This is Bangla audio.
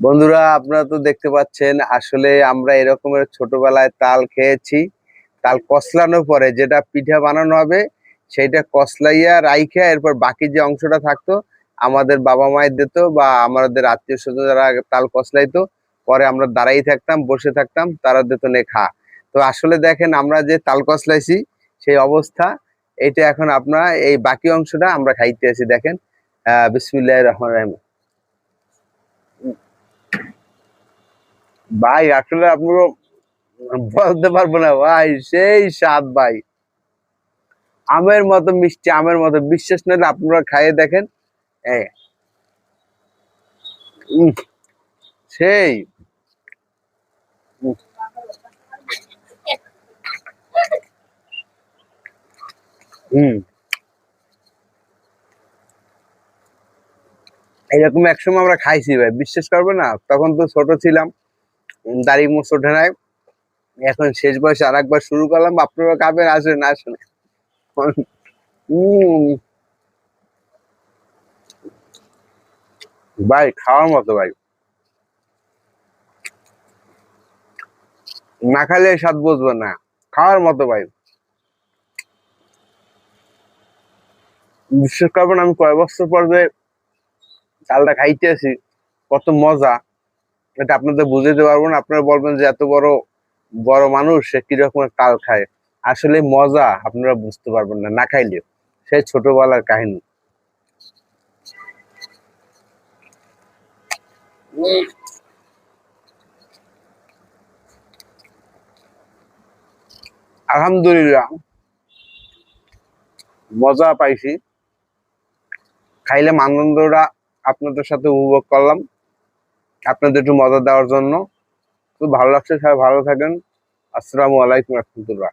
বন্ধুরা, আপনারা তো দেখতে পাচ্ছেন আসলে আমরা এরকমের ছোটবেলায় তাল খেয়েছি। তাল কসলানোর পরে যেটা পিঠা বানানো হবে সেইটা কসলাইয়া রাইখা এরপর বাকি যে অংশটা থাকতো আমাদের বাবা মায়ের দিত বা আমাদের আত্মীয় স্বজন যারা তাল কসলাইতো, পরে আমরা দাঁড়াই থাকতাম, বসে থাকতাম, তারা দিত নে খা। তো আসলে দেখেন আমরা যে তাল কসলাইছি সেই অবস্থা। এটা এখন আপনারা এই বাকি অংশটা আমরা খাইতে আছি, দেখেন। বিসমিল্লাহির রহমানির রহিম। ভাই আসলে আপনারও বলতে পারবো না ভাই, সেই স্বাদ ভাই। আমের মতো মিষ্টি, আমের মতো, বিশ্বাস নিলে আপনারা খাইয়ে দেখেন। এই, উম, সেই উম, হুম। এরকম একসময় আমরা খাইছি ভাই, বিশ্বাস করবে না, তখন তো ছোট ছিলাম, দাড়ি মুছ ওঠে নাই। এখন শেষ বয়সে আর একবার শুরু করলাম, আপনারা খাবেন, আসেন আসেন। উম, ভাই খাওয়ার মতো ভাই, না খাইলে স্বাদ বুঝবো না, খাওয়ার মতো ভাই। বিশ্বাস করবেন আমি কয় বছর পর যে চালটা খাইতে আছি, কত মজা, এটা আপনাদের বুঝাইতে পারবো না। আপনারা বলবেন যে এত বড় বড় মানুষ সে কিরকম তাল খায়। আসলে মজা আপনারা বুঝতে পারবেন না না খাইলে। সেই ছোটবেলার কাহিনী। উম, আলহামদুলিল্লাহ, মজা পাইছি। খাইলাম, আনন্দটা আপনাদের সাথে উপভোগ করলাম, আপনাদের একটু মজা দেওয়ার জন্য। খুব ভালো লাগছে, সবাই ভালো থাকেন। আসসালামু আলাইকুম রহমতুল্লাহ।